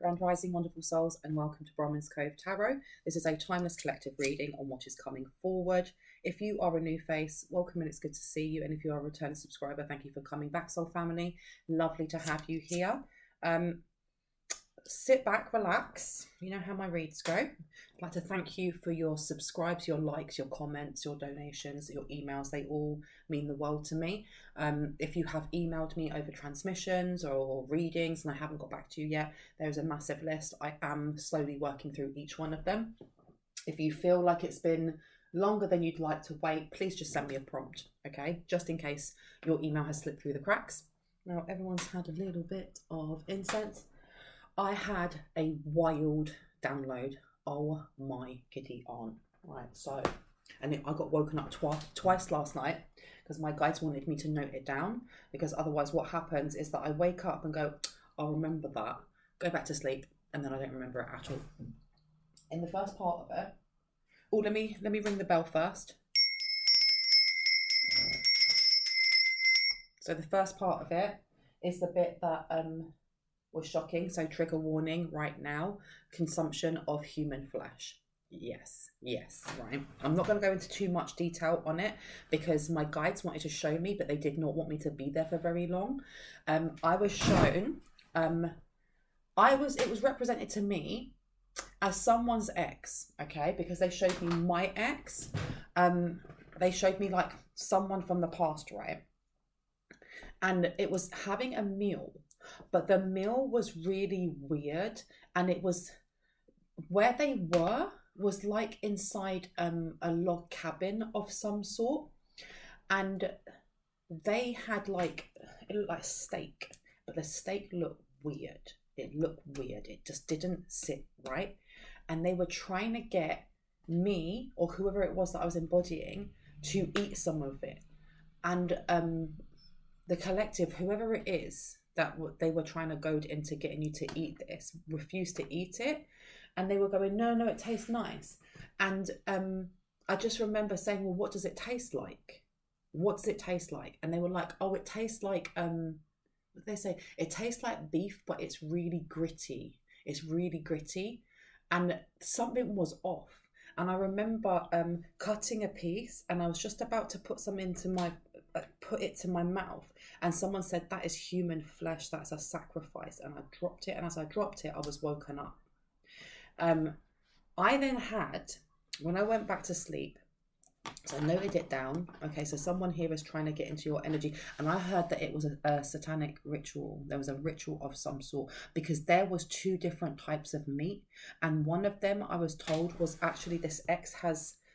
Grand Rising, wonderful souls, and welcome to Bronwen's Cove Tarot. This is a timeless collective reading on what is coming forward. If you are a new face, welcome and it's good to see you. And if you are a returning subscriber, thank you for coming back, soul family. Lovely to have you here. Sit back, relax. You know how my reads go. I'd like to thank you for your subscribes, your likes, your comments, your donations, your emails. They all mean the world to me. If you have emailed me over transmissions or readings and I haven't got back to you yet, there's a massive list. I am slowly working through each one of them. If you feel like it's been longer than you'd like to wait, please just send me a prompt, okay? Just in case your email has slipped through the cracks. Now, everyone's had a little bit of incense. I had a wild download. Oh my kitty aunt. Right, so, and I got woken up twice last night because my guides wanted me to note it down, because otherwise what happens is that I wake up and go, I'll remember that, go back to sleep, and then I don't remember it at all. In the first part of it, let me ring the bell first. So the first part of it is the bit that was shocking. So trigger warning right now, consumption of human flesh. Yes, right. I'm not going to go into too much detail on it because my guides wanted to show me, but they did not want me to be there for very long. I was shown, it was represented to me as someone's ex, okay, because they showed me my ex. They showed me like someone from the past, right? And it was having a meal, but the meal was really weird, and it was where they were was like inside a log cabin of some sort, and they had like, it looked like steak, but the steak looked weird. It just didn't sit right, and they were trying to get me or whoever it was that I was embodying to eat some of it, and the collective, whoever it is that they were trying to goad into getting you to eat this, refused to eat it. And they were going, no, it tastes nice. And I just remember saying, well, what does it taste like? What does it taste like? And they were like, oh, it tastes like, what did they say? It tastes like beef, but it's really gritty. It's really gritty. And something was off. And I remember cutting a piece, and I was just about to put some into put it to my mouth, and someone said, that is human flesh, that's a sacrifice. And I dropped it, and as I dropped it, I was woken up. I then had, when I went back to sleep, so I noted it down. Okay, so someone here is trying to get into your energy, and I heard that it was a satanic ritual. There was a ritual of some sort, because there was two different types of meat, and one of them, I was told, was actually this ex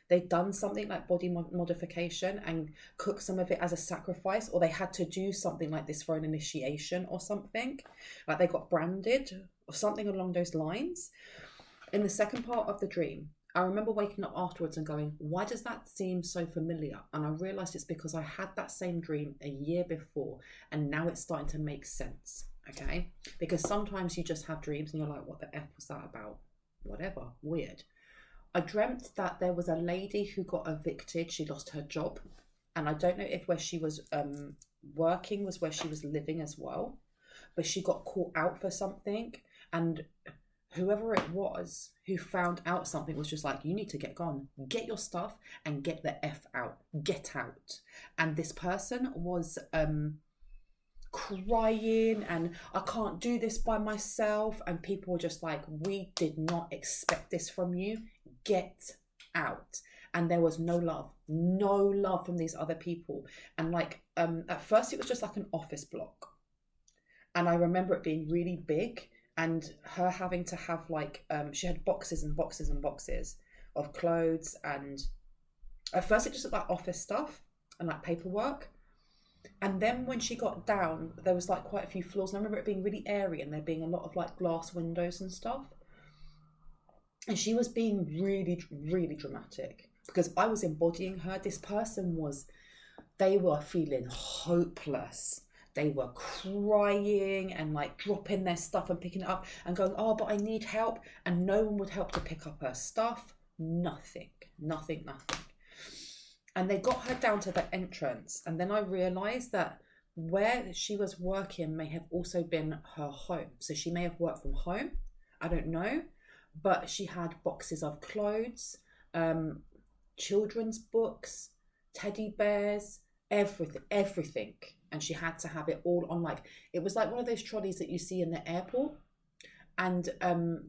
they'd done something like body modification and cooked some of it as a sacrifice, or they had to do something like this for an initiation or something, like they got branded or something along those lines. In the second part of the dream, I remember waking up afterwards and going, why does that seem so familiar? And I realised it's because I had that same dream a year before, and now it's starting to make sense, okay? Because sometimes you just have dreams and you're like, what the F was that about? Whatever, weird. I dreamt that there was a lady who got evicted. She lost her job. And I don't know if where she was working was where she was living as well. But she got caught out for something. And whoever it was who found out something was just like, you need to get gone. Get your stuff and get the F out. Get out. And this person was crying, and I can't do this by myself. And people were just like, we did not expect this from you. Get out. And there was no love from these other people. And like at first it was just like an office block, and I remember it being really big, and her having to have like she had boxes and boxes and boxes of clothes, and at first it just looked like office stuff and like paperwork. And then when she got down, there was like quite a few floors, and I remember it being really airy and there being a lot of like glass windows and stuff. And she was being really, really dramatic because I was embodying her. This person they were feeling hopeless. They were crying and like dropping their stuff and picking it up and going, oh, but I need help. And no one would help to pick up her stuff. Nothing. And they got her down to the entrance. And then I realised that where she was working may have also been her home. So she may have worked from home, I don't know. But she had boxes of clothes, children's books, teddy bears, everything. And she had to have it all on, like, it was like one of those trolleys that you see in the airport. And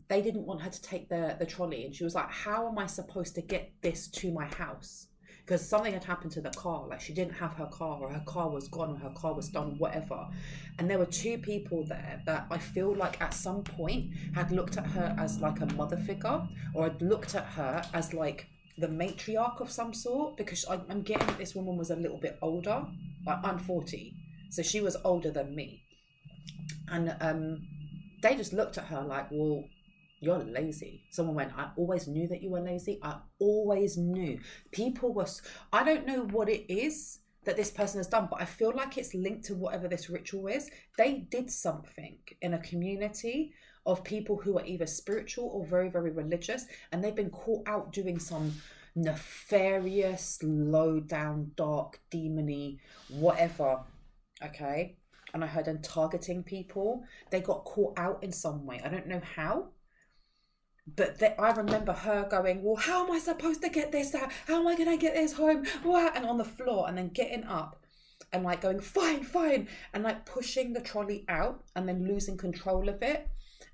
they didn't want her to take the trolley. And she was like, how am I supposed to get this to my house? Because something had happened to the car. Like, she didn't have her car, or her car was gone, or her car was stolen, whatever. And there were two people there that I feel like at some point had looked at her as like a mother figure, or had looked at her as like the matriarch of some sort, because I'm getting that this woman was a little bit older. Like, I'm 40, so she was older than me. And they just looked at her like, well, you're lazy. Someone went, I always knew that you were lazy. I always knew. People were, I don't know what it is that this person has done, but I feel like it's linked to whatever this ritual is. They did something in a community of people who are either spiritual or very, very religious, and they've been caught out doing some nefarious, low down, dark, demony, whatever. Okay. And I heard them targeting people. They got caught out in some way. I don't know how. But I remember her going, well, how am I supposed to get this out? How am I going to get this home? What? And on the floor, and then getting up and like going, fine. And like pushing the trolley out and then losing control of it.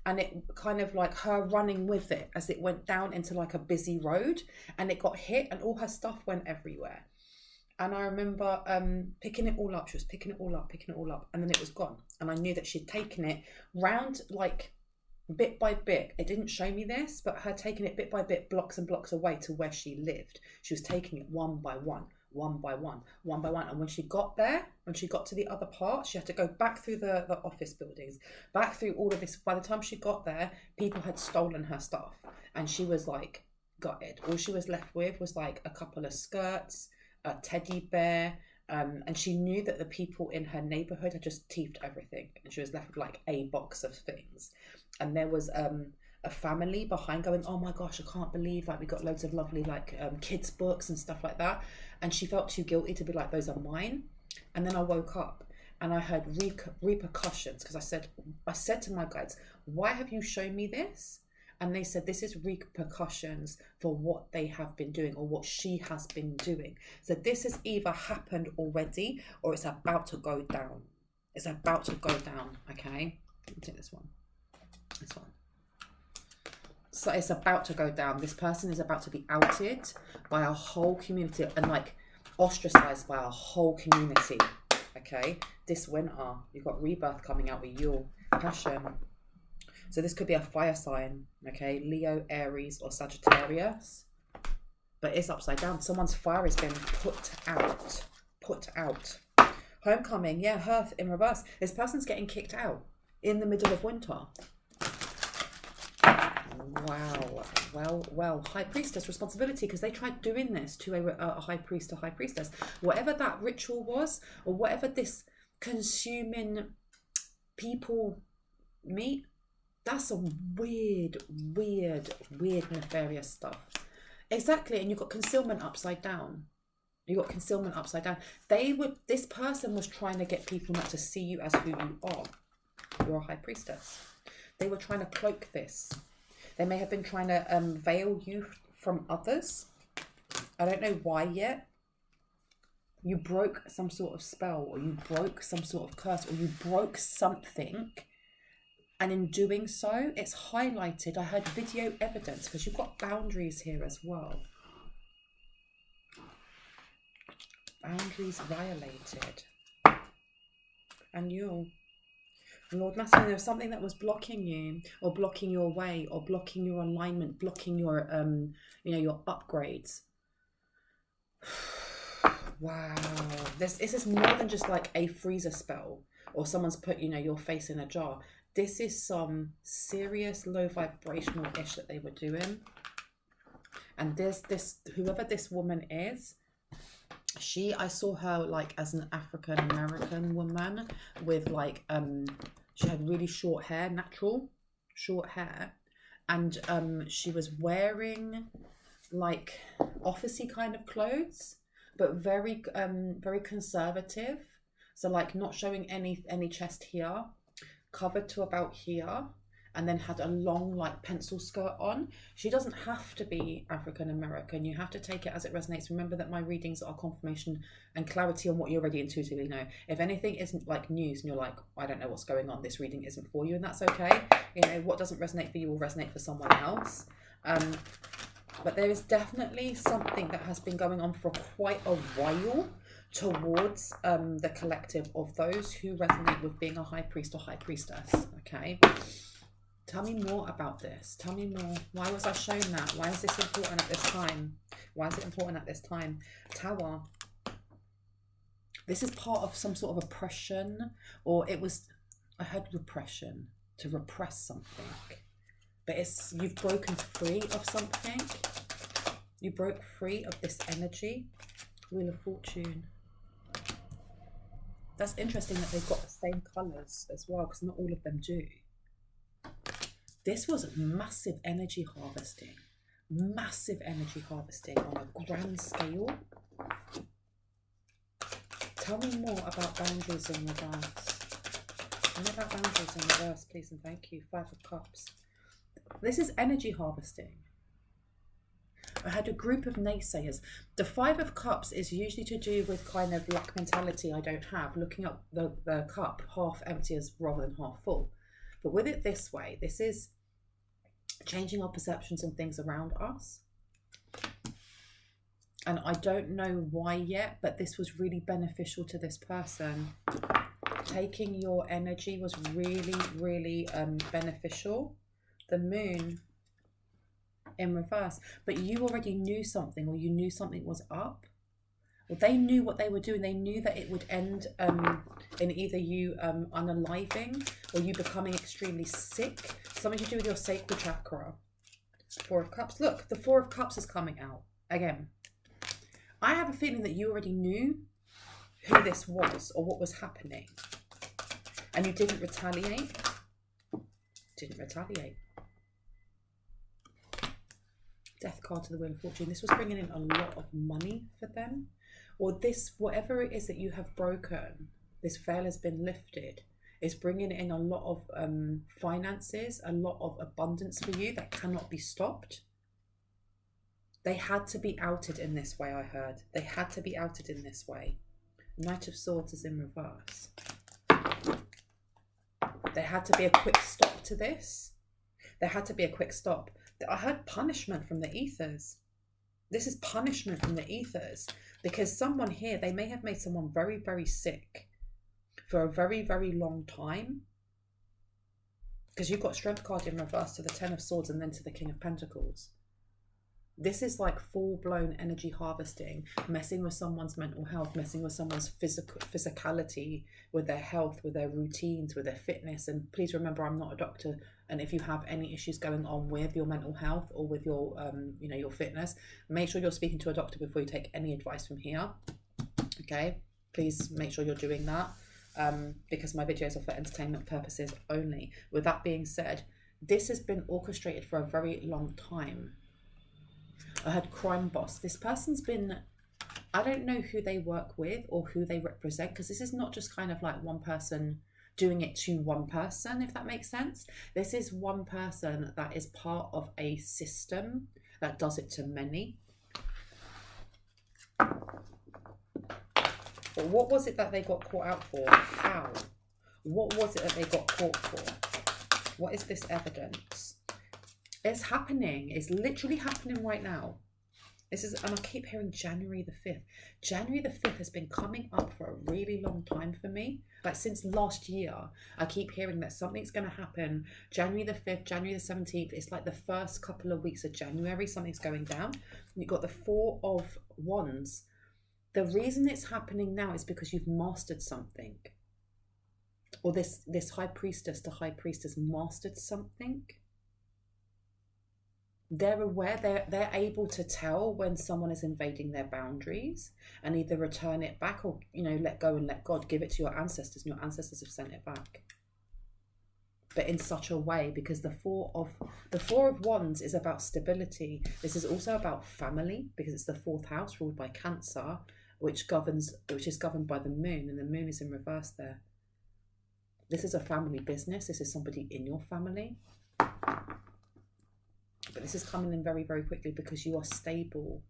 And it kind of like her running with it as it went down into like a busy road, and it got hit and all her stuff went everywhere. And I remember picking it all up. She was picking it all up. And then it was gone. And I knew that she'd taken it round, like, bit by bit. It didn't show me this, but her taking it bit by bit, blocks and blocks away to where she lived. She was taking it one by one. And when she got there, when she got to the other part, she had to go back through the office buildings, back through all of this. By the time she got there, people had stolen her stuff. And she was, like, gutted. All she was left with was, like, a couple of skirts, a teddy bear, and she knew that the people in her neighborhood had just thieved everything, and she was left with like a box of things. And there was a family behind going, oh my gosh, I can't believe, like, we got loads of lovely like kids books and stuff like that. And she felt too guilty to be like, those are mine. And then I woke up and I heard repercussions, because I said to my guides, why have you shown me this? And they said, this is repercussions for what they have been doing, or what she has been doing. So this has either happened already, or it's about to go down. It's about to go down, okay? Let me take this one. So it's about to go down. This person is about to be outed by a whole community and like ostracized by a whole community, okay? This winter, you've got rebirth coming out with your passion. So this could be a fire sign, okay? Leo, Aries, or Sagittarius. But it's upside down. Someone's fire has been put out. Homecoming, yeah, Hearth in reverse. This person's getting kicked out in the middle of winter. Wow. Well, High Priestess, responsibility, because they tried doing this to a High Priest or High Priestess. Whatever that ritual was, or whatever this consuming people meat, that's some weird, nefarious stuff. Exactly, and you've got concealment upside down. This person was trying to get people not to see you as who you are. You're a High Priestess. They were trying to cloak this. They may have been trying to veil you from others. I don't know why yet. You broke some sort of spell, or you broke some sort of curse, or you broke something. And in doing so, it's highlighted. I heard video evidence, because you've got boundaries here as well. Boundaries violated. And Lord Master, there's something that was blocking you, or blocking your way, or blocking your alignment, blocking your, your upgrades. Wow. This is more than just like a freezer spell, or someone's put, your face in a jar. This is some serious low vibrational ish that they were doing. And whoever this woman is, I saw her like as an African American woman with like, she had really short hair, natural short hair. And she was wearing like officey kind of clothes, but very, very conservative. So like not showing any chest here, covered to about here, and then had a long like pencil skirt on. She doesn't have to be African American. You have to take it as it resonates. Remember that my readings are confirmation and clarity on what you already intuitively know. If anything isn't like news and you're like, I don't know what's going on, this reading isn't for you, and that's okay. You know, what doesn't resonate for you will resonate for someone else. But there is definitely something that has been going on for quite a while towards the collective of those who resonate with being a high priest or high priestess. Okay, tell me more about this. Tell me more. Why was I shown that? Why is this important at this time? Why is it important at this time? Tower. This is part of some sort of oppression, or it was, I heard repression, to repress something. But it's, you've broken free of something. You broke free of this energy. Wheel of Fortune. That's interesting that they've got the same colours as well, because not all of them do. This was massive energy harvesting. Massive energy harvesting on a grand scale. Tell me more about boundaries in reverse. Tell me about boundaries in reverse, please, and thank you. 5 of Cups. This is energy harvesting. I had a group of naysayers. The 5 of Cups is usually to do with kind of lack mentality I don't have, looking at the cup half empty as rather than half full. But with it this way, this is changing our perceptions and things around us. And I don't know why yet, but this was really beneficial to this person. Taking your energy was really, really beneficial. The Moon in reverse, but you already knew something, or you knew something was up, or they knew what they were doing. They knew that it would end in either you unaliving or you becoming extremely sick. Something to do with your sacral chakra. 4 of Cups. Look, the 4 of Cups is coming out again. I have a feeling that you already knew who this was or what was happening, and you didn't retaliate. Didn't retaliate. Death card to the Wheel of Fortune. This was bringing in a lot of money for them, or this, whatever it is that you have broken, this veil has been lifted. It's bringing in a lot of finances, a lot of abundance for you that cannot be stopped. They had to be outed in this way, I heard. They had to be outed in this way. Knight of Swords is in reverse. There had to be a quick stop to this. There had to be a quick stop. I heard punishment from the ethers. This is punishment from the ethers, because someone here, they may have made someone very, very sick for a very, very long time. Because you've got Strength card in reverse to the 10 of Swords and then to the King of Pentacles. This is like full-blown energy harvesting, messing with someone's mental health, messing with someone's physicality, with their health, with their routines, with their fitness. And please remember, I'm not a doctor. And if you have any issues going on with your mental health or with your, your fitness, make sure you're speaking to a doctor before you take any advice from here. Okay, please make sure you're doing that, because my videos are for entertainment purposes only. With that being said, this has been orchestrated for a very long time. I had crime boss. This person's been, I don't know who they work with or who they represent, because this is not just kind of like one person doing it to one person, if that makes sense. This is one person that is part of a system that does it to many. But what was it that they got caught out for? How? What was it that they got caught for? What is this evidence? It's happening. It's literally happening right now. This is, and I keep hearing January the 5th. January the 5th has been coming up for a really long time for me. Like since last year, I keep hearing that something's going to happen. January the 5th, January the 17th. It's like the first couple of weeks of January, something's going down. You've got the 4 of Wands. The reason it's happening now is because you've mastered something. Or this high priestess, the high priest has mastered something. They're aware, they're able to tell when someone is invading their boundaries and either return it back or, let go and let God, give it to your ancestors, and your ancestors have sent it back. But in such a way, because the four of Wands is about stability. This is also about family, because it's the 4th house ruled by Cancer, which is governed by the Moon, and the Moon is in reverse there. This is a family business. This is somebody in your family. But this is coming in very, very quickly because you are stable.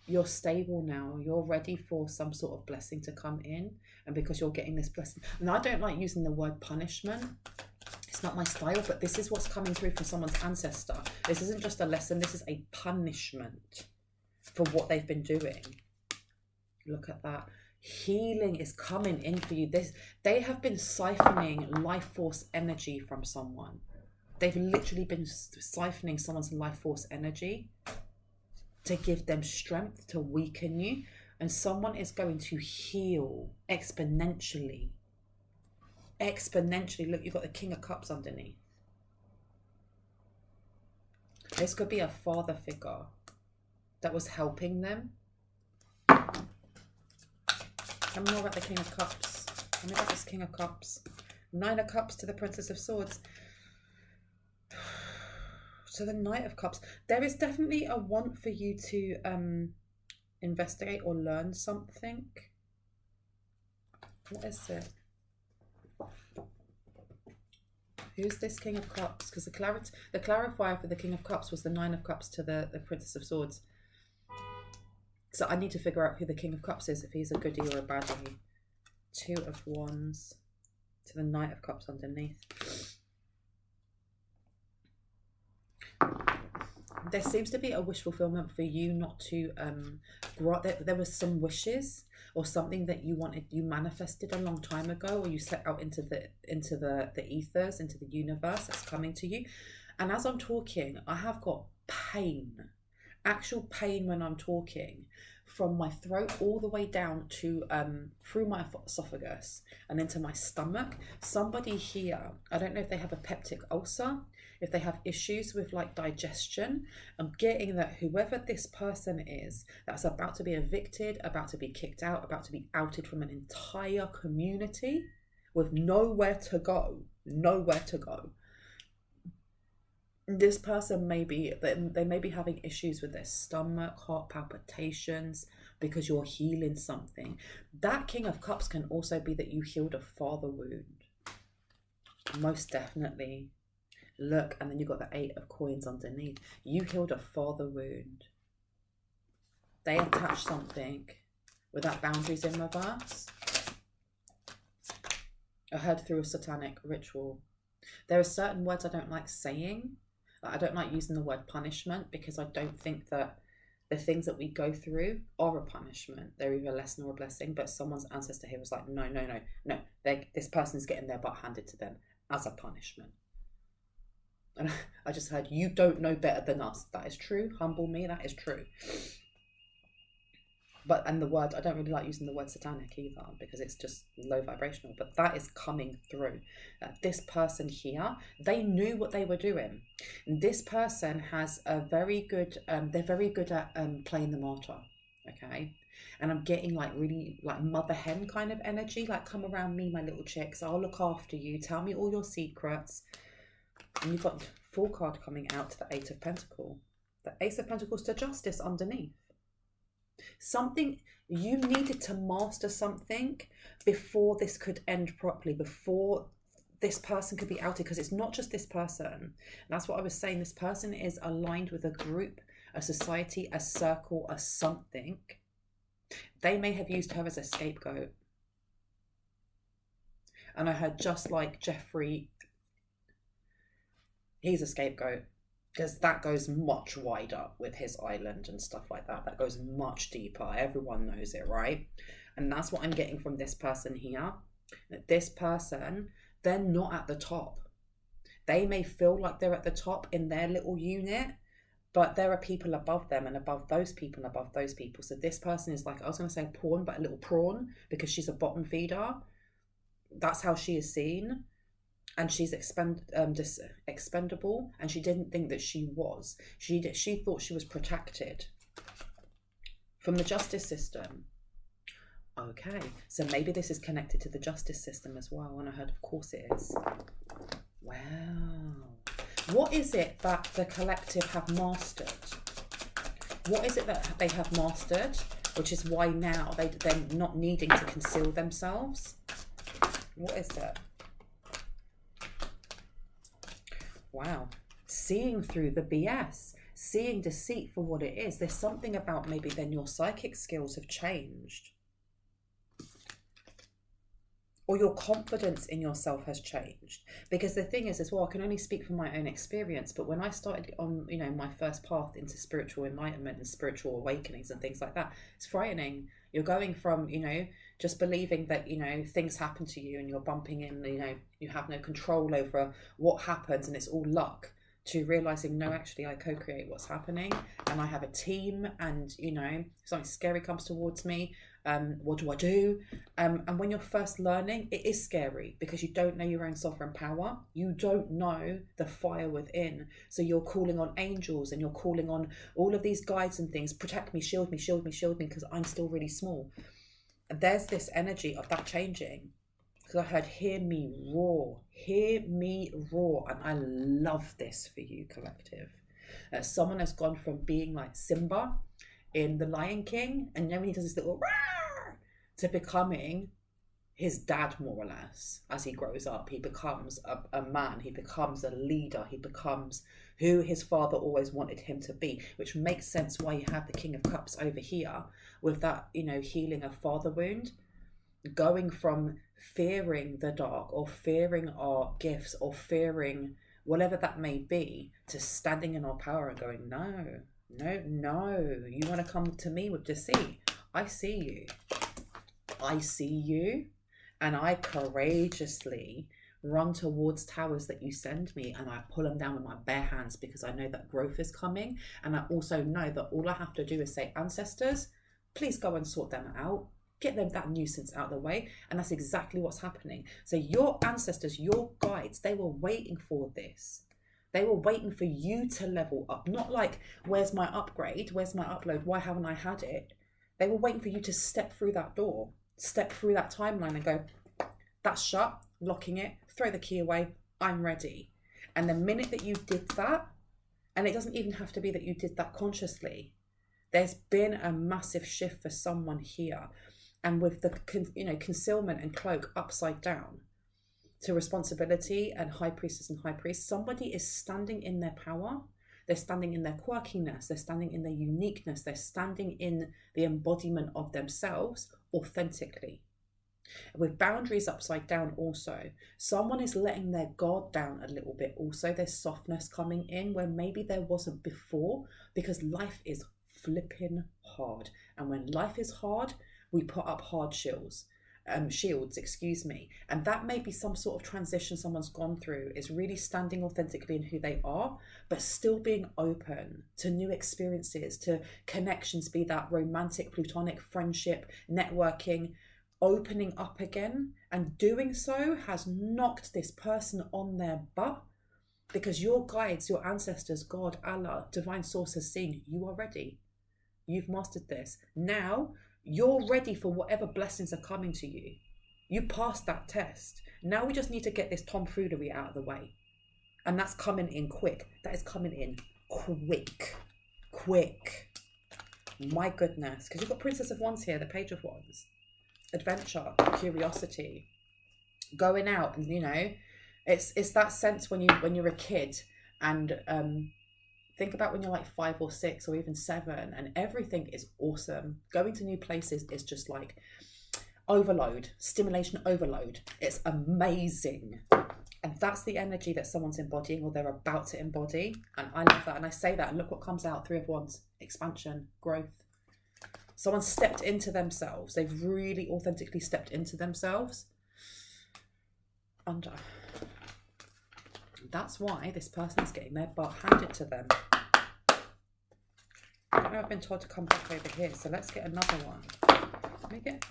You're stable now. You're ready for some sort of blessing to come in. And because you're getting this blessing. And I don't like using the word punishment. It's not my style, but this is what's coming through from someone's ancestor. This isn't just a lesson. This is a punishment for what they've been doing. Look at that. Healing is coming in for you. They have been siphoning life force energy from someone. They've literally been siphoning someone's life force energy to give them strength, to weaken you. And someone is going to heal exponentially. Exponentially. Look, you've got the King of Cups underneath. This could be a father figure that was helping them. Tell me more about the King of Cups. Tell me about this King of Cups. 9 of Cups to the Princess of Swords. So the Knight of Cups. There is definitely a want for you to investigate or learn something. What is it? Who's this King of Cups? Because the clarifier for the King of Cups was the 9 of Cups to the Princess of Swords. So I need to figure out who the King of Cups is, if he's a goodie or a baddie. 2 of Wands to the Knight of Cups underneath. There seems to be a wish fulfillment for you not to grow. There was some wishes or something that you wanted, you manifested a long time ago, or you set out into the ethers, into the universe that's coming to you. And as I'm talking, I have got pain, actual pain when I'm talking, from my throat all the way down to through my esophagus and into my stomach. Somebody here, I don't know if they have a peptic ulcer, if they have issues with like digestion. I'm getting that whoever this person is that's about to be evicted, about to be kicked out, about to be outed from an entire community with nowhere to go, this person they may be having issues with their stomach, heart palpitations, because you're healing something. That King of Cups can also be that you healed a father wound. Most definitely. Look, and then you've got the 8 of Coins underneath. You healed a father wound. They attached something with that boundaries in reverse. I heard through a satanic ritual. There are certain words I don't like saying. I don't like using the word punishment because I don't think that the things that we go through are a punishment. They're either a lesson or a blessing, but someone's ancestor here was like, no. This person's getting their butt handed to them as a punishment. And I just heard, you don't know better than us. That is true. Humble me. That is true. But, and the word, I don't really like using the word satanic either because it's just low vibrational, but that is coming through. This person here, they knew what they were doing. And this person has a very good, they're very good at playing the martyr, okay? And I'm getting like really like mother hen kind of energy, like come around me, my little chicks, I'll look after you, tell me all your secrets. And you've got the Fool card coming out to the 8 of Pentacles. The Ace of Pentacles to Justice underneath. Something, you needed to master something before this could end properly, before this person could be outed, because it's not just this person. And that's what I was saying. This person is aligned with a group, a society, a circle, a something. They may have used her as a scapegoat. And I heard just like Jeffrey, he's a scapegoat. Because that goes much wider with his island and stuff like that. That goes much deeper. Everyone knows it, right? And that's what I'm getting from this person here. This person, they're not at the top. They may feel like they're at the top in their little unit, but there are people above them and above those people and above those people. So this person is like, I was going to say pawn, but a little prawn because she's a bottom feeder. That's how she is seen. And she's expendable, and she didn't think that she was. She thought she was protected from the justice system. Okay, so maybe this is connected to the justice system as well, and I heard, of course it is. Wow. What is it that the collective have mastered? What is it that they have mastered, which is why now they're not needing to conceal themselves? What is it? Wow. seeing through the BS, seeing deceit for what it is. There's something about maybe then your psychic skills have changed, or your confidence in yourself has changed. Because the thing is as well, I can only speak from my own experience, but when I started on, my first path into spiritual enlightenment and spiritual awakenings and things like that, it's frightening. You're going from, just believing that, things happen to you and you're bumping in, you have no control over what happens and it's all luck, to realizing, no, actually I co-create what's happening and I have a team, and, something scary comes towards me. What do I do? And when you're first learning, it is scary because you don't know your own sovereign power. You don't know the fire within. So you're calling on angels and you're calling on all of these guides and things. Protect me, shield me, shield me, shield me, because I'm still really small. And there's this energy of that changing. Because I heard, hear me roar. Hear me roar. And I love this for you, collective. Someone has gone from being like Simba in The Lion King, and then when he does this little roar, to becoming his dad, more or less. As he grows up, he becomes a man, he becomes a leader, he becomes who his father always wanted him to be, which makes sense why you have the King of Cups over here with that, healing a father wound, going from fearing the dark or fearing our gifts or fearing whatever that may be, to standing in our power and going, no, you want to come to me with deceit? I see you, and I courageously run towards towers that you send me, and I pull them down with my bare hands, because I know that growth is coming, and I also know that all I have to do is say, ancestors, please go and sort them out, get them that nuisance out of the way. And that's exactly what's happening. So your ancestors, your guides, they were waiting for this. They were waiting for you to level up. Not like, where's my upgrade? Where's my upload? Why haven't I had it? They were waiting for you to step through that door, step through that timeline and go, that's shut, locking it, throw the key away, I'm ready. And the minute that you did that, and it doesn't even have to be that you did that consciously, there's been a massive shift for someone here. And with the concealment and cloak upside down to responsibility and high priestess and high priest, somebody is standing in their power. They're standing in their quirkiness. They're standing in their uniqueness. They're standing in the embodiment of themselves authentically. With boundaries upside down also, someone is letting their guard down a little bit also. There's softness coming in where maybe there wasn't before, because life is flipping hard. And when life is hard, we put up hard shields, and that may be some sort of transition someone's gone through, is really standing authentically in who they are, but still being open to new experiences, to connections, be that romantic, platonic, friendship, networking, opening up again. And doing so has knocked this person on their butt, because your guides, your ancestors, God, Allah, divine source has seen you are ready. You've mastered this. Now you're ready for whatever blessings are coming to you. You passed that test. Now we just need to get this tomfoolery out of the way. And that's coming in quick. That is coming in quick. My goodness. Because you've got Princess of Wands here, the Page of Wands. Adventure, curiosity, going out, and it's that sense when you're a kid, and think about when you're like 5 or 6 or even 7 and everything is awesome. Going to new places is just like overload, stimulation overload. It's amazing. And that's the energy that someone's embodying, or they're about to embody. And I love that. And I say that, and look what comes out. 3 of Wands, expansion, growth. Someone stepped into themselves. They've really authentically stepped into themselves. And that's why this person is getting their butt handed to them. I don't know, I've been told to come back over here, so let's get another one.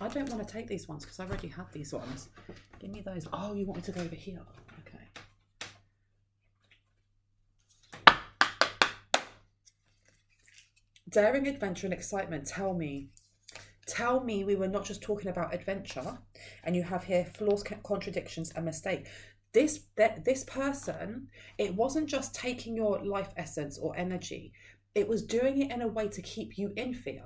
I don't want to take these ones because I already had these ones. Give me those. Oh, you want me to go over here? Okay. Daring, adventure and excitement. Tell me we were not just talking about adventure, and you have here flaws, contradictions and mistake. This person, it wasn't just taking your life essence or energy. It was doing it in a way to keep you in fear.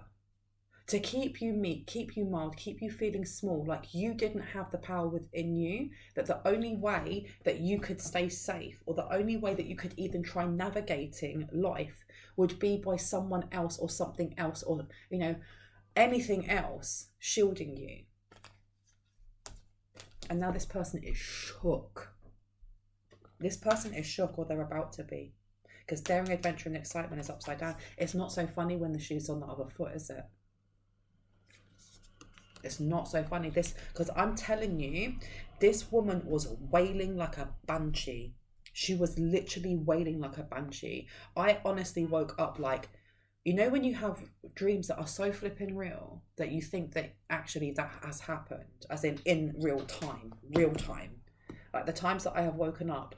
to keep you meek, keep you mild, keep you feeling small, like you didn't have the power within you, that the only way that you could stay safe, or the only way that you could even try navigating life, would be by someone else or something else, or, you know, anything else shielding you. And now this person is shook. This person is shook, or they're about to be. Because daring, adventure and excitement is upside down. It's not so funny when the shoe's on the other foot, is it? It's not so funny. Because I'm telling you, this woman was wailing like a banshee. She was literally wailing like a banshee. I honestly woke up like, you know, when you have dreams that are so flipping real that you think that actually that has happened, as in real time. Like the times that I have woken up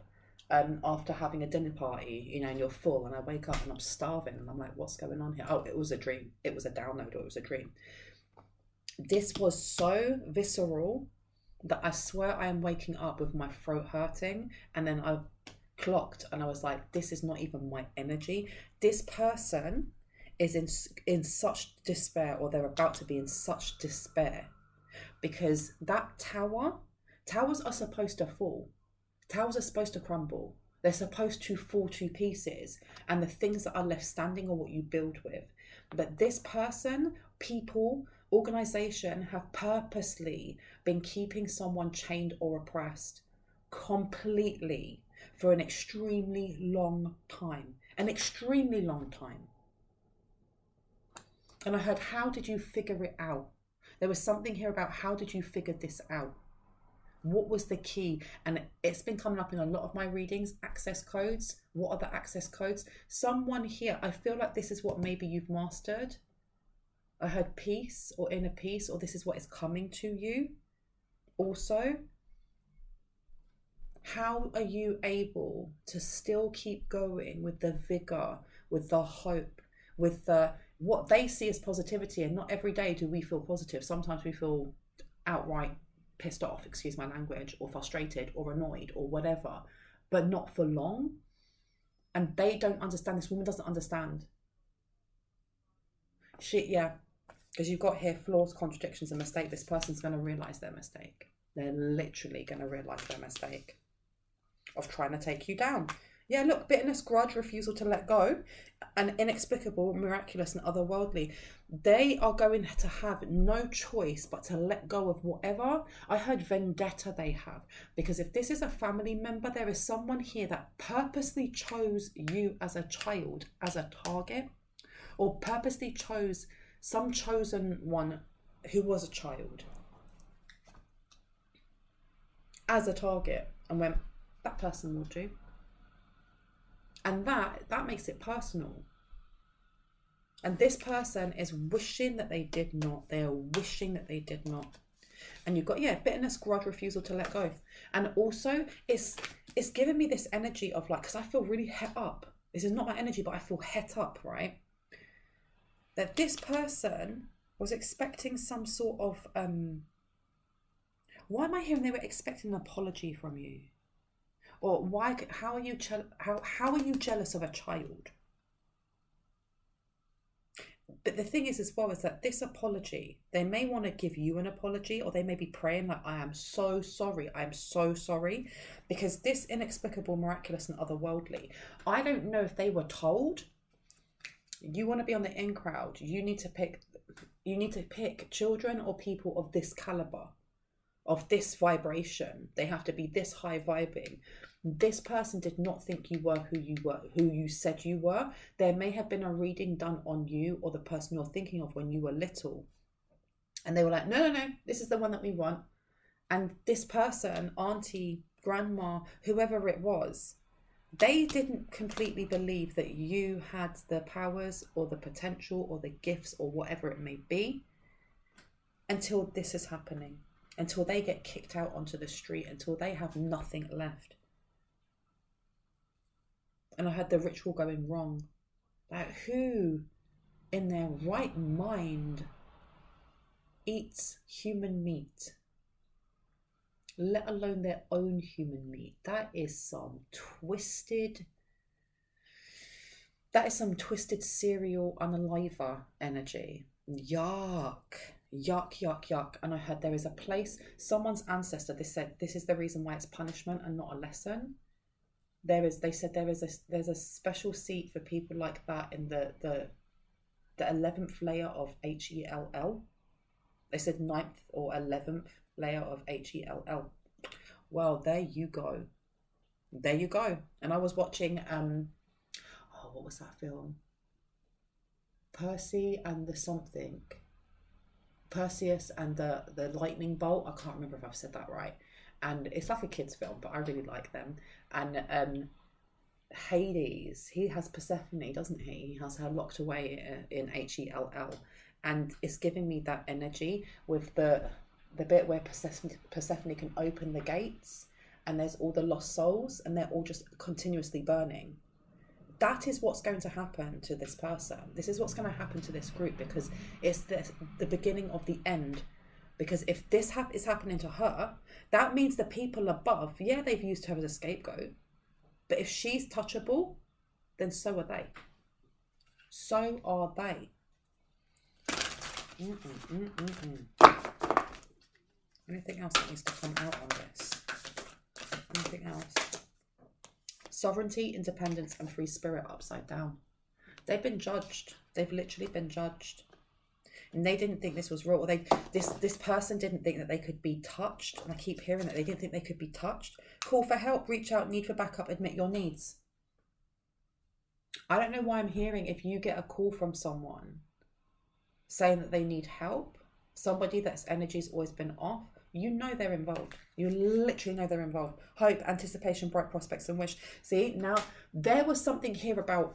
after having a dinner party, you know, and you're full, and I wake up and I'm starving and I'm like, what's going on here? Oh, it was a dream. It was a download, or it was a dream. This was so visceral that I swear I am waking up with my throat hurting, and then I clocked and I was like, this is not even my energy. This person is in such despair, or they're about to be in such despair, because that towers are supposed to fall. Towers are supposed to crumble. They're supposed to fall to pieces, and the things that are left standing are what you build with. But this person, people, organization have purposely been keeping someone chained or oppressed completely for an extremely long time. An extremely long time. And I heard, how did you figure it out? There was something here about how did you figure this out? What was the key? And it's been coming up in a lot of my readings, access codes. What are the access codes? Someone here, I feel like this is what maybe you've mastered. I heard peace, or inner peace, or this is what is coming to you. Also, how are you able to still keep going with the vigor, with the hope, with the what they see as positivity? And not every day do we feel positive. Sometimes we feel outright pissed off, excuse my language, or frustrated or annoyed or whatever, but not for long. And they don't understand. This woman doesn't understand. Because you've got here flaws, contradictions and mistake. This person's going to realize their mistake. They're literally going to realize their mistake of trying to take you down. Yeah, look, bitterness, grudge, refusal to let go, and inexplicable, miraculous and otherworldly. They are going to have no choice but to let go of whatever. I heard vendetta they have. Because if this is a family member, there is someone here that purposely chose you as a child, as a target, or purposely chose some chosen one who was a child as a target, and went, that person will do. And that makes it personal. And this person is wishing that they did not. They are wishing that they did not. And you've got, bitterness, grudge, refusal to let go. And also, it's giving me this energy of like, because I feel really het up. This is not my energy, but I feel het up, right? That this person was expecting some sort of, why am I hearing they were expecting an apology from you? Or why? How are you jealous of a child? But the thing is as well is that this apology, they may want to give you an apology, or they may be praying like, I am so sorry, because this inexplicable, miraculous and otherworldly, I don't know if they were told, you want to be on the in crowd, you need to pick children or people of this caliber, of this vibration. They have to be this high vibing. This person did not think you were who you said you were. There may have been a reading done on you or the person you're thinking of when you were little. And they were like, no, this is the one that we want. And this person, auntie, grandma, whoever it was, they didn't completely believe that you had the powers or the potential or the gifts or whatever it may be until this is happening. Until they get kicked out onto the street, until they have nothing left. And I had the ritual going wrong. Like, who in their right mind eats human meat, let alone their own human meat? That is some twisted serial unaliver energy. Yuck. Yuck, yuck, yuck. And I heard there is a place, someone's ancestor, they said this is the reason why it's punishment and not a lesson. They said there's a special seat for people like that in the 11th layer of HELL. They said 9th or 11th layer of HELL. Well, there you go. There you go. And I was watching what was that film? Perseus and the lightning bolt. I can't remember if I've said that right. And it's like a kid's film, but I really like them. And Hades, he has Persephone, doesn't he? He has her locked away in HELL. And it's giving me that energy with the bit where Persephone can open the gates and there's all the lost souls and they're all just continuously burning. That is what's going to happen to this person. This is what's going to happen to this group, because it's the beginning of the end. Because if this is happening to her, that means the people above, yeah, they've used her as a scapegoat. But if she's touchable, then so are they. So are they. Anything else that needs to come out on this? Anything else? Sovereignty, independence, and free spirit upside down. They've been judged. They've literally been judged. And they didn't think this was real. Or this person didn't think that they could be touched. And I keep hearing that they didn't think they could be touched. Call for help, reach out, need for backup, admit your needs. I don't know why I'm hearing, if you get a call from someone saying that they need help, somebody that's energy's always been off, you know they're involved. You literally know they're involved. Hope, anticipation, bright prospects, and wish. See, now there was something here about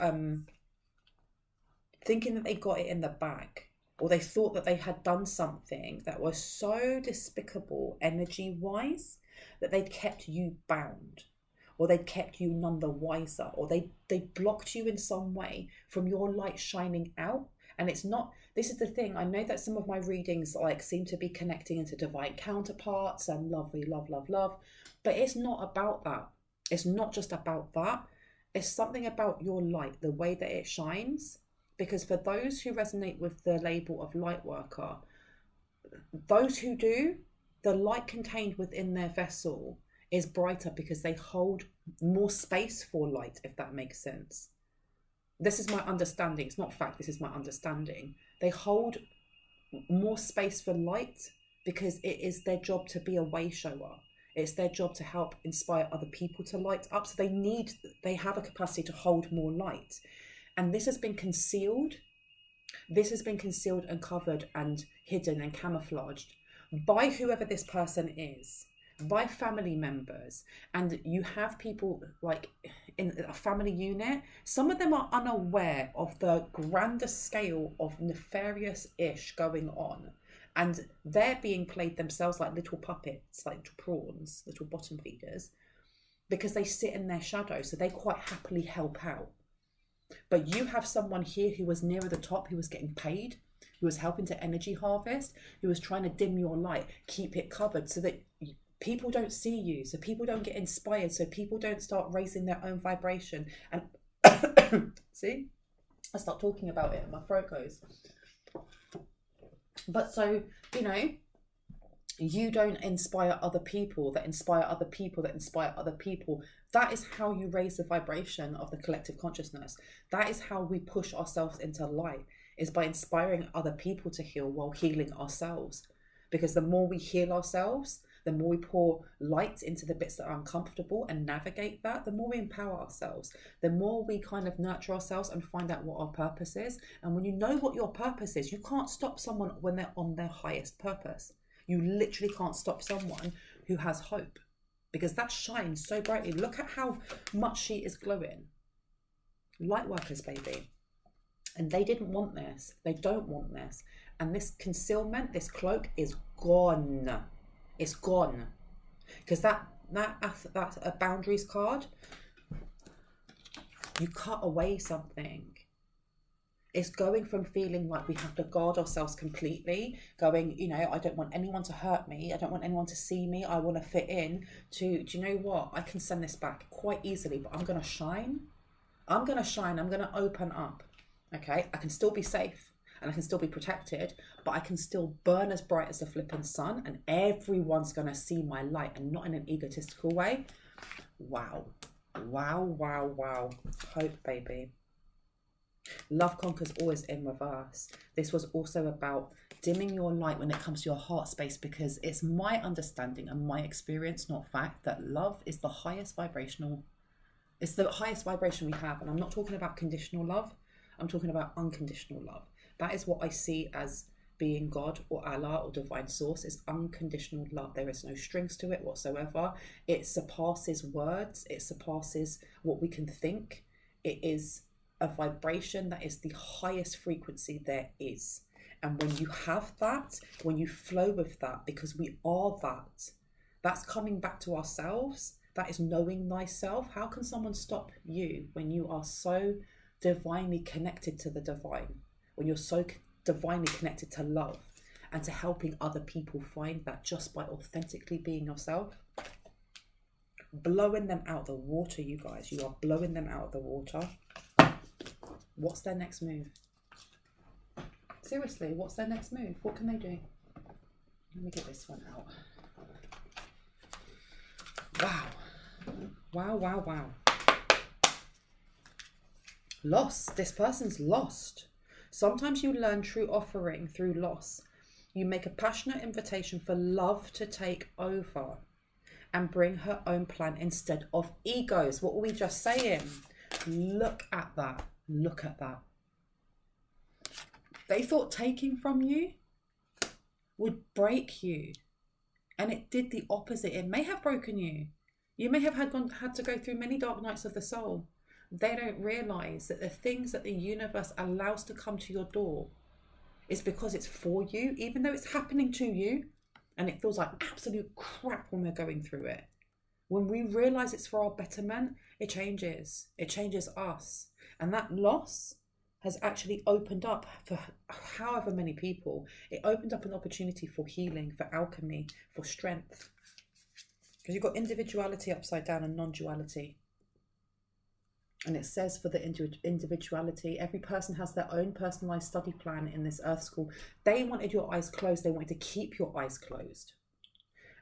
thinking that they got it in the bag, or they thought that they had done something that was so despicable energy-wise that they'd kept you bound, or they'd kept you none the wiser, or they blocked you in some way from your light shining out. And it's not, this is the thing, I know that some of my readings seem to be connecting into divine counterparts and lovely, love, but it's not about that. It's not just about that. It's something about your light, the way that it shines. Because for those who resonate with the label of light worker, those who do, the light contained within their vessel is brighter because they hold more space for light, if that makes sense. This is my understanding. It's not fact. This is my understanding. They hold more space for light because it is their job to be a way shower. It's their job to help inspire other people to light up. So they have a capacity to hold more light. And this has been concealed. This has been concealed and covered and hidden and camouflaged by whoever this person is, by family members. And you have people in a family unit, some of them are unaware of the grander scale of nefarious-ish going on. And they're being played themselves like little puppets, like little prawns, little bottom feeders, because they sit in their shadow. So they quite happily help out. But you have someone here who was nearer the top, who was getting paid, who was helping to energy harvest, who was trying to dim your light, keep it covered so that people don't see you, so people don't get inspired, so people don't start raising their own vibration. And see, I start talking about it and my throat goes. But so, you don't inspire other people that inspire other people that inspire other people. That is how you raise the vibration of the collective consciousness. That is how we push ourselves into light, is by inspiring other people to heal while healing ourselves. Because the more we heal ourselves, the more we pour light into the bits that are uncomfortable and navigate that, the more we empower ourselves, the more we kind of nurture ourselves and find out what our purpose is. And when you know what your purpose is, you can't stop someone when they're on their highest purpose. You literally can't stop someone who has hope, because that shines so brightly. Look at how much she is glowing. Light workers, baby. And they didn't want this. They don't want this. And this concealment, this cloak is gone. It's gone. Because that's a boundaries card. You cut away something. It's going from feeling like we have to guard ourselves completely, going, I don't want anyone to hurt me. I don't want anyone to see me. I want to fit in, to, do you know what? I can send this back quite easily, but I'm going to shine. I'm going to shine. I'm going to open up. Okay? I can still be safe. and I can still be protected, but I can still burn as bright as the flipping sun, and everyone's going to see my light, and not in an egotistical way. Wow. Wow, wow, wow. Hope, baby. Love conquers always in reverse. This was also about dimming your light when it comes to your heart space, because it's my understanding and my experience, not fact, that love is the highest vibrational. It's the highest vibration we have. And I'm not talking about conditional love. I'm talking about unconditional love. That is what I see as being God or Allah or divine source, is unconditional love. There is no strings to it whatsoever. It surpasses words. It surpasses what we can think. It is a vibration that is the highest frequency there is. And when you have that, when you flow with that, because we are that, that's coming back to ourselves. That is knowing thyself. How can someone stop you when you are so divinely connected to the divine? When you're so divinely connected to love and to helping other people find that just by authentically being yourself? Blowing them out the water, you guys. You are blowing them out of the water. What's their next move? Seriously, what's their next move? What can they do? Let me get this one out. Wow. Wow, wow, wow. Lost. This person's lost. Sometimes you learn true offering through loss. You make a passionate invitation for love to take over and bring her own plan instead of egos. What were we just saying? Look at that. Look at that. They thought taking from you would break you. And it did the opposite. It may have broken you. You may have had to go through many dark nights of the soul. They don't realise that the things that the universe allows to come to your door is because it's for you, even though it's happening to you. And it feels like absolute crap when we're going through it. When we realise it's for our betterment, it changes. It changes us. And that loss has actually opened up for however many people. It opened up an opportunity for healing, for alchemy, for strength. Because you've got individuality upside down and non-duality. And it says for the individuality, every person has their own personalised study plan in this earth school. They wanted your eyes closed. They wanted to keep your eyes closed.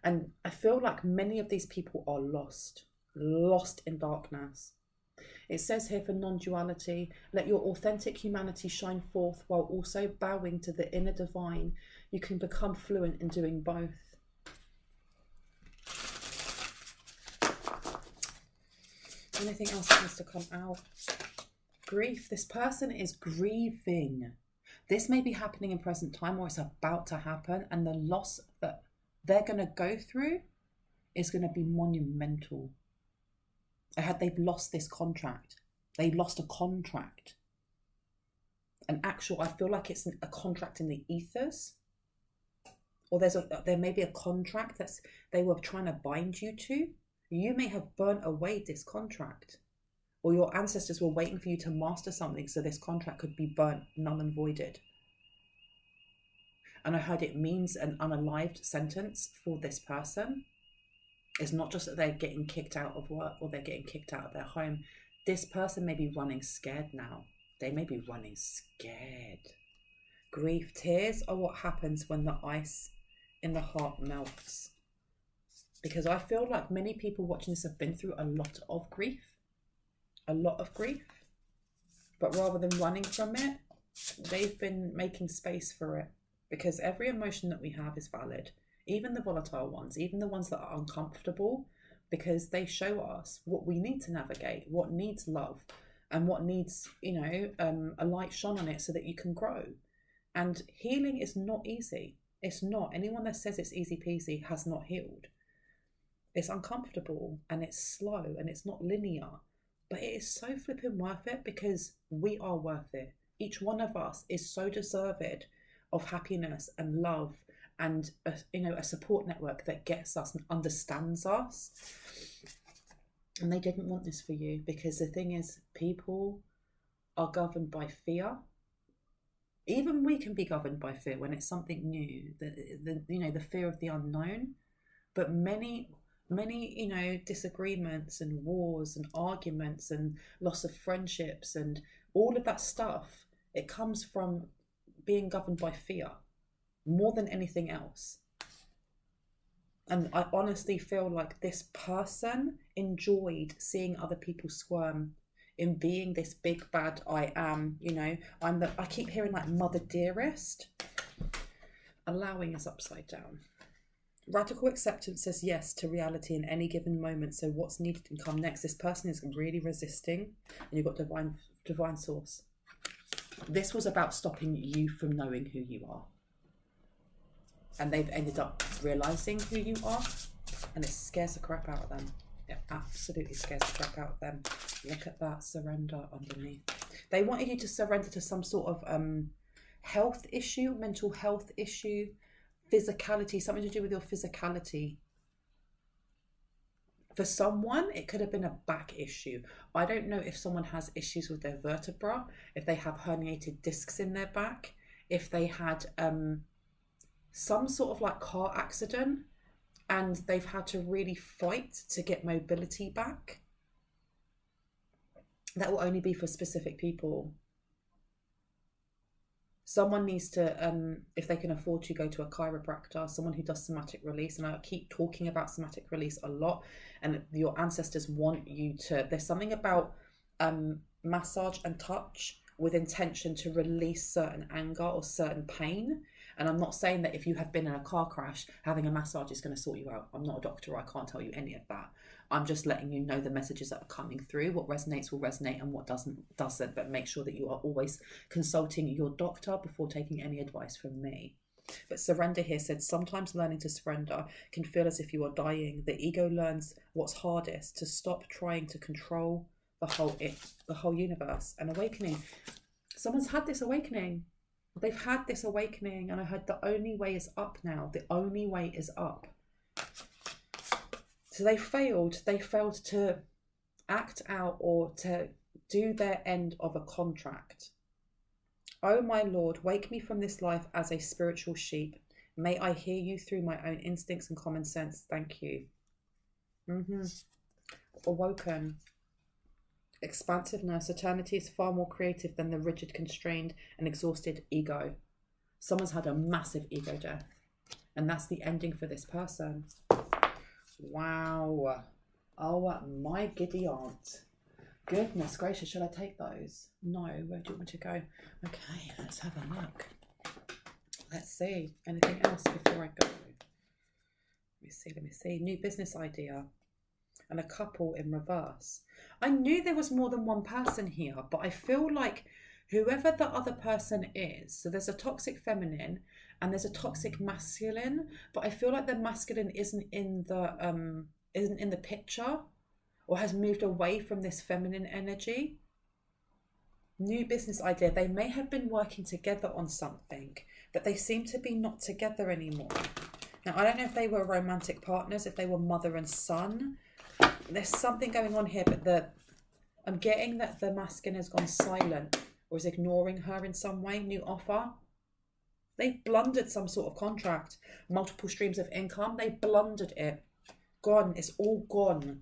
And I feel like many of these people are lost in darkness. It says here for non-duality, let your authentic humanity shine forth while also bowing to the inner divine. You can become fluent in doing both. Anything else that needs to come out? Grief. This person is grieving. This may be happening in present time, or it's about to happen, and the loss that they're going to go through is going to be monumental. They've lost this contract. They lost a contract. I feel like it's a contract in the ethers. Or there may be a contract that they were trying to bind you to. You may have burnt away this contract. Or your ancestors were waiting for you to master something so this contract could be burnt, null and voided. And I heard it means an unalived sentence for this person. It's not just that they're getting kicked out of work or they're getting kicked out of their home. This person may be running scared now. They may be running scared. Grief, tears are what happens when the ice in the heart melts. Because I feel like many people watching this have been through a lot of grief. A lot of grief. But rather than running from it, they've been making space for it. Because every emotion that we have is valid. Even the volatile ones, even the ones that are uncomfortable, because they show us what we need to navigate, what needs love, and what needs, a light shone on it so that you can grow. And healing is not easy. It's not. Anyone that says it's easy peasy has not healed. It's uncomfortable and it's slow and it's not linear, but it is so flipping worth it because we are worth it. Each one of us is so deserved of happiness and love and a support network that gets us and understands us. And they didn't want this for you, because the thing is, people are governed by fear. Even we can be governed by fear when it's something new, the fear of the unknown. But many disagreements and wars and arguments and loss of friendships and all of that stuff, it comes from being governed by fear more than anything else. And I honestly feel like this person enjoyed seeing other people squirm in being this big bad I am, you know. I keep hearing like mother dearest. Allowing is upside down. Radical acceptance says yes to reality in any given moment. So what's needed can come next. This person is really resisting, and you've got divine source. This was about stopping you from knowing who you are. And they've ended up realising who you are, and it scares the crap out of them. It absolutely scares the crap out of them. Look at that surrender underneath. They wanted you to surrender to some sort of health issue, mental health issue, physicality, something to do with your physicality. For someone, it could have been a back issue. I don't know if someone has issues with their vertebra, if they have herniated discs in their back, if they had some sort of like car accident and they've had to really fight to get mobility back. That will only be for specific people. Someone needs to, if they can afford to, go to a chiropractor, someone who does somatic release. And I keep talking about somatic release a lot. And your ancestors want you to, there's something about massage and touch with intention to release certain anger or certain pain. And I'm not saying that if you have been in a car crash, having a massage is going to sort you out. I'm not a doctor. I can't tell you any of that. I'm just letting you know the messages that are coming through. What resonates will resonate and what doesn't. But make sure that you are always consulting your doctor before taking any advice from me. But surrender here said, sometimes learning to surrender can feel as if you are dying. The ego learns what's hardest, to stop trying to control the whole universe. And awakening. Someone's had this awakening. They've had this awakening, and I heard the only way is up now. The only way is up. So they failed to act out or to do their end of a contract. Oh my Lord, wake me from this life as a spiritual sheep. May I hear you through my own instincts and common sense. Thank you. Awoken. Expansiveness. Eternity is far more creative than the rigid, constrained and exhausted ego. Someone's had a massive ego death, and that's the ending for this person. Wow. Oh my giddy aunt. Goodness gracious, should I take those? No, where do you want me to go? Okay, let's have a look. Let's see. Anything else before I go? Let me see. New business idea. And a couple in reverse. I knew there was more than one person here, but I feel like whoever the other person is, so there's a toxic feminine and there's a toxic masculine, but I feel like the masculine isn't in the picture or has moved away from this feminine energy. New business idea. They may have been working together on something, but they seem to be not together anymore. Now, I don't know if they were romantic partners, if they were mother and son. There's something going on here, but I'm getting that the masculine has gone silent or is ignoring her in some way. New offer. They blundered some sort of contract. Multiple streams of income. They blundered it. Gone. It's all gone.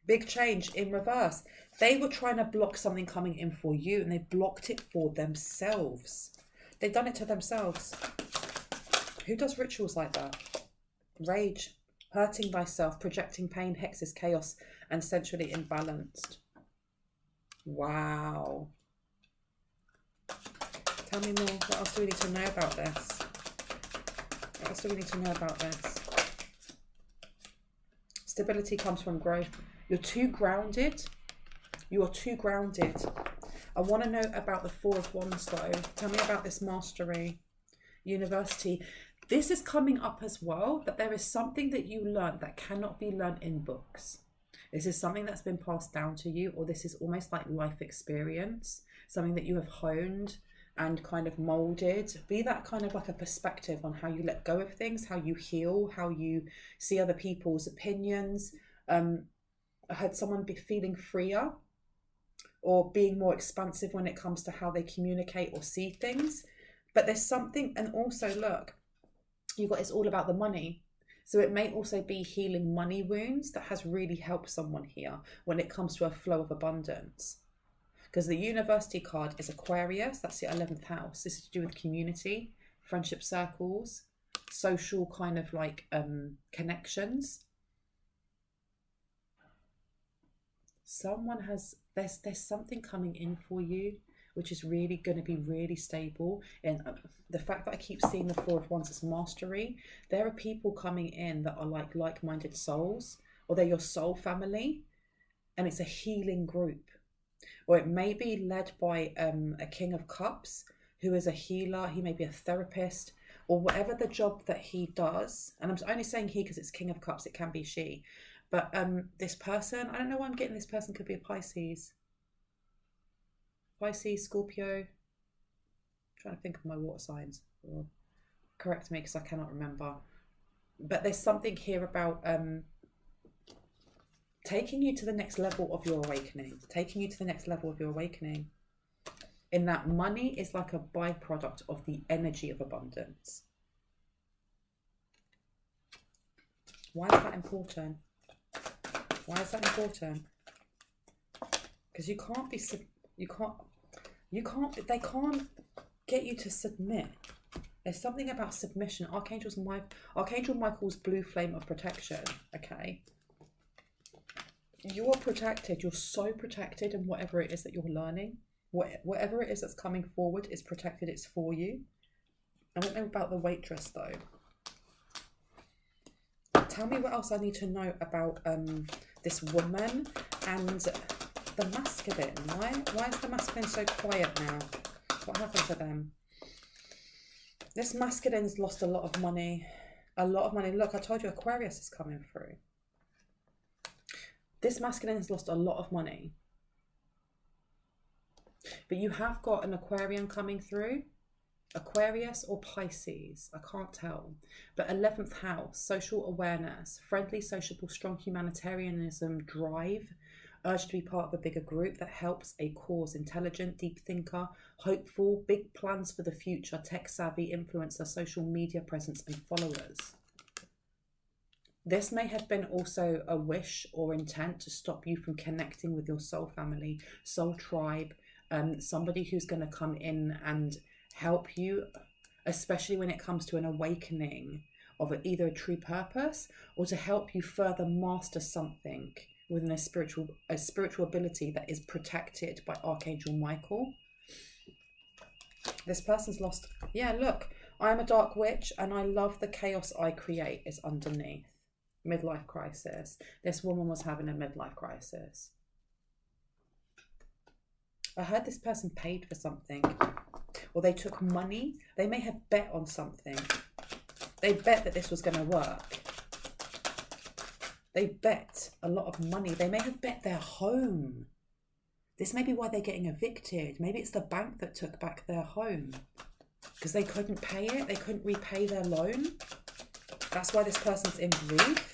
Big change in reverse. They were trying to block something coming in for you, and they blocked it for themselves. They've done it to themselves. Who does rituals like that? Rage, hurting thyself, projecting pain, hexes, chaos, and centrally imbalanced. Wow. Tell me more. What else do we need to know about this? What else do we need to know about this? Stability comes from growth. You're too grounded. You are too grounded. I want to know about the Four of Wands though. Tell me about this mastery. University. This is coming up as well, that there is something that you learned that cannot be learned in books. This is something that's been passed down to you, or this is almost like life experience, something that you have honed and kind of molded. Be that kind of like a perspective on how you let go of things, how you heal, how you see other people's opinions. I heard someone be feeling freer or being more expansive when it comes to how they communicate or see things. But there's something, and also look, it's all about the money. So it may also be healing money wounds that has really helped someone here when it comes to a flow of abundance. Because the university card is Aquarius. That's the 11th house. This is to do with community, friendship circles, social kind of like connections. Someone has, there's something coming in for you, which is really going to be really stable. And the fact that I keep seeing the Four of Wands as mastery, there are people coming in that are like-minded souls, or they're your soul family, and it's a healing group. Or it may be led by a King of Cups, who is a healer. He may be a therapist, or whatever the job that he does. And I'm only saying he because it's King of Cups, it can be she. But this person, I don't know why I'm getting this person, could be a Pisces. Pisces, Scorpio. I'm trying to think of my water signs. Correct me because I cannot remember. But there's something here about taking you to the next level of your awakening. Taking you to the next level of your awakening. In that money is like a byproduct of the energy of abundance. Why is that important? Why is that important? Because you can't be, they can't get you to submit. There's something about submission. Archangel Michael's blue flame of protection, okay? You're protected. You're so protected in whatever it is that you're learning. Whatever it is that's coming forward is protected. It's for you. I don't know about the waitress though. Tell me what else I need to know about this woman and the masculine. Why is the masculine so quiet now? What happened to them? This masculine's lost a lot of money. A lot of money. Look, I told you Aquarius is coming through. This masculine has lost a lot of money. But you have got an Aquarian coming through. Aquarius or Pisces, I can't tell. But 11th house, social awareness, friendly, sociable, strong humanitarianism, drive, urge to be part of a bigger group that helps a cause, intelligent, deep thinker, hopeful, big plans for the future, tech savvy, influencer, social media presence and followers. This may have been also a wish or intent to stop you from connecting with your soul family, soul tribe, somebody who's going to come in and help you, especially when it comes to an awakening of either a true purpose or to help you further master something within a spiritual ability that is protected by Archangel Michael. This person's lost. Yeah, look, I'm a dark witch and I love the chaos I create is underneath. Midlife crisis. This woman was having a midlife crisis. I heard this person paid for something, or they took money. They may have bet on something. They bet that this was going to work. They bet a lot of money. They may have bet their home. This may be why they're getting evicted. Maybe it's the bank that took back their home because they couldn't pay it. They couldn't repay their loan. That's why this person's in grief.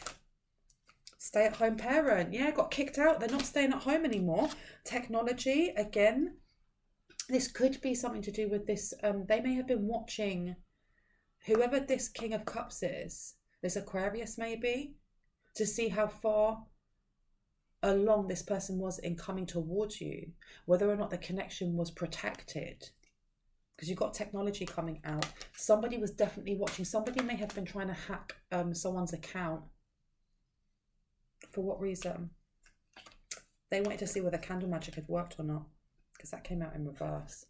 Stay-at-home parent. Yeah, got kicked out. They're not staying at home anymore. Technology, again. This could be something to do with this. They may have been watching whoever this King of Cups is, this Aquarius maybe, to see how far along this person was in coming towards you, whether or not the connection was protected. Because you've got technology coming out. Somebody was definitely watching. Somebody may have been trying to hack someone's account. For what reason? They wanted to see whether candle magic had worked or not, because that came out in reverse.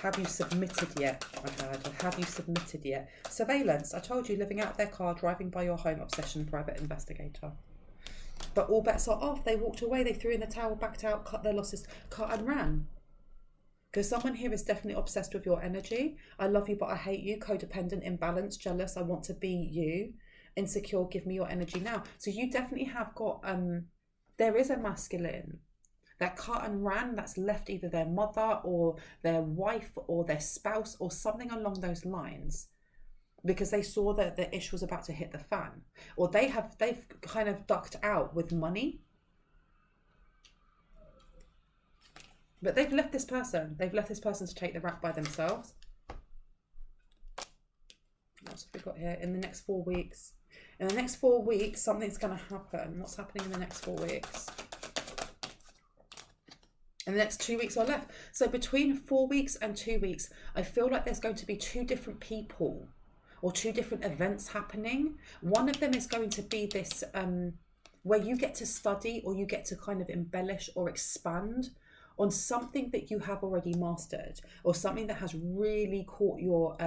Have you submitted yet? I've heard. Have you submitted yet? Surveillance. I told you, living out their car, driving by your home, obsession, private investigator. But all bets are off. They walked away. They threw in the towel, backed out, cut their losses, cut and ran. Because someone here is definitely obsessed with your energy. I love you, but I hate you. Codependent, imbalanced, jealous. I want to be you. Insecure, give me your energy now. So you definitely have got, there is a masculine that cut and ran, that's left either their mother or their wife or their spouse or something along those lines because they saw that the ish was about to hit the fan. Or they've kind of ducked out with money. But they've left this person. They've left this person to take the rap by themselves. What have we got here? In the next 4 weeks. In the next 4 weeks, something's going to happen. What's happening in the next 4 weeks? And the next 2 weeks are left. So between 4 weeks and 2 weeks, I feel like there's going to be two different people or two different events happening. One of them is going to be this where you get to study or you get to kind of embellish or expand on something that you have already mastered, or something that has really caught your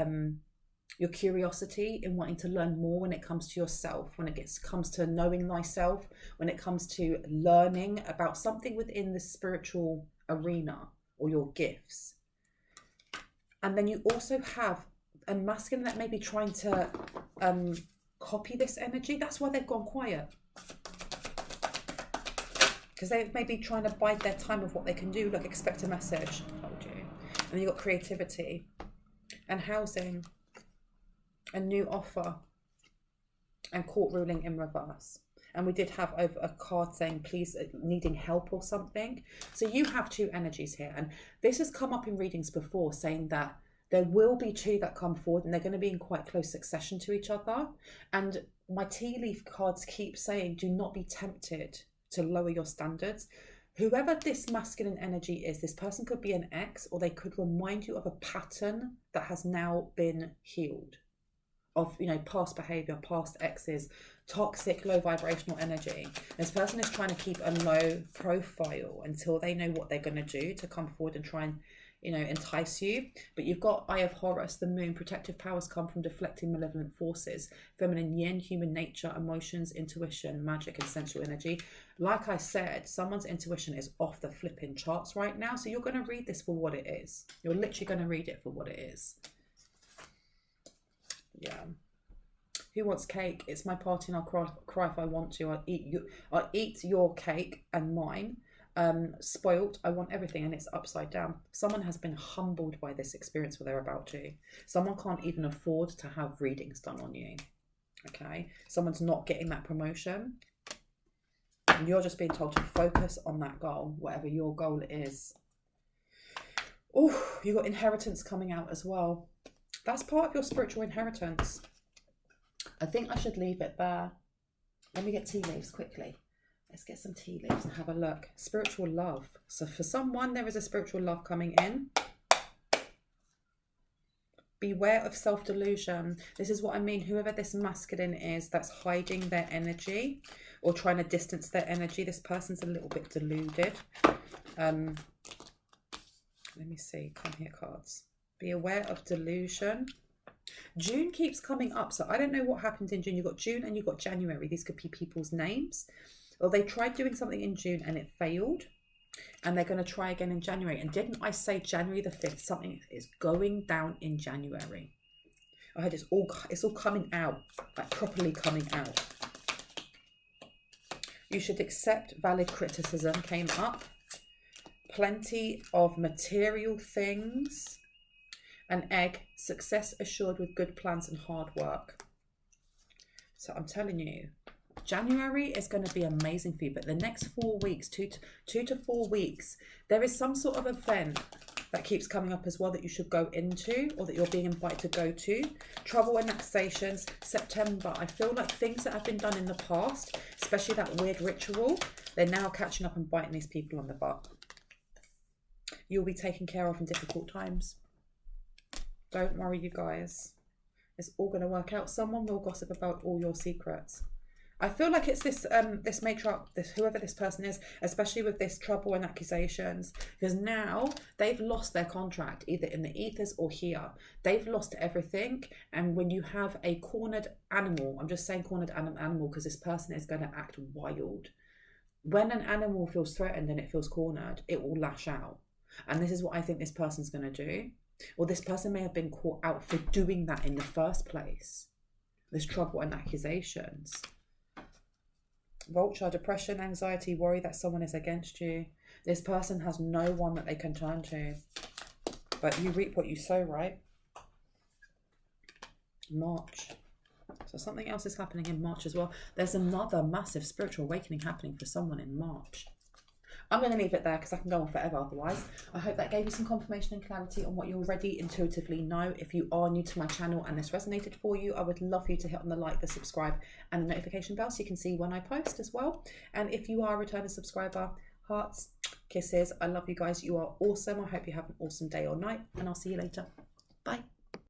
curiosity in wanting to learn more when it comes to yourself, when it comes to knowing thyself, when it comes to learning about something within the spiritual arena or your gifts. And then you also have a masculine that may be trying to copy this energy. That's why they've gone quiet. Because they may be trying to bide their time of what they can do. Look, expect a message. I told you. And then you've got creativity and housing, a new offer, and court ruling in reverse. And we did have over a card saying, please, needing help or something. So you have two energies here. And this has come up in readings before, saying that there will be two that come forward and they're going to be in quite close succession to each other. And my tea leaf cards keep saying, do not be tempted to lower your standards. Whoever this masculine energy is, this person could be an ex, or they could remind you of a pattern that has now been healed, of, you know, past behavior, past exes, toxic, low vibrational energy. This person is trying to keep a low profile until they know what they're going to do to come forward and try and, you know, entice you. But you've got Eye of Horus, the moon. Protective powers come from deflecting malevolent forces, feminine yin, human nature, emotions, intuition, magic, and sensual energy. Like I said, someone's intuition is off the flipping charts right now. So you're going to read this for what it is. You're literally going to read it for what it is. Yeah. Who wants cake? It's my party and I'll cry if I want to. I'll eat your cake and mine. Spoiled. I want everything, and it's upside down. Someone has been humbled by this experience where they're about to. Someone can't even afford to have readings done on you. Okay. Someone's not getting that promotion. And you're just being told to focus on that goal, whatever your goal is. Oh, you got inheritance coming out as well. That's part of your spiritual inheritance. I think I should leave it there. Let me get tea leaves quickly. Let's get some tea leaves and have a look. Spiritual love. So for someone, there is a spiritual love coming in. Beware of self-delusion. This is what I mean. Whoever this masculine is that's hiding their energy or trying to distance their energy, this person's a little bit deluded. Let me see. Come here, cards. Be aware of delusion. June keeps coming up. So I don't know what happened in June. You've got June and you've got January. These could be people's names. Or they tried doing something in June and it failed. And they're going to try again in January. And didn't I say January the 5th? Something is going down in January. I heard it's all coming out. Like properly coming out. You should accept valid criticism came up. Plenty of material things. An egg. Success assured with good plans and hard work. So I'm telling you, January is going to be amazing for you. But the next 4 weeks, two to 4 weeks, there is some sort of event that keeps coming up as well that you should go into, or that you're being invited to go to. Trouble and accusations. September. I feel like things that have been done in the past, especially that weird ritual, they're now catching up and biting these people on the butt. You'll be taken care of in difficult times. Don't worry, you guys. It's all going to work out. Someone will gossip about all your secrets. I feel like it's this matriarch, whoever this person is, especially with this trouble and accusations, because now they've lost their contract, either in the ethers or here. They've lost everything. And when you have a cornered animal, I'm just saying cornered animal because this person is going to act wild. When an animal feels threatened and it feels cornered, it will lash out. And this is what I think this person's going to do. Or this person may have been caught out for doing that in the first place. This trouble and accusations. Vulture, depression, anxiety, worry that someone is against you. This person has no one that they can turn to. But you reap what you sow, right? March. So something else is happening in March as well. There's another massive spiritual awakening happening for someone in March. I'm going to leave it there because I can go on forever otherwise. I hope that gave you some confirmation and clarity on what you already intuitively know. If you are new to my channel and this resonated for you, I would love you to hit on the like, the subscribe and the notification bell so you can see when I post as well. And if you are a returning subscriber, hearts, kisses. I love you guys. You are awesome. I hope you have an awesome day or night, and I'll see you later. Bye.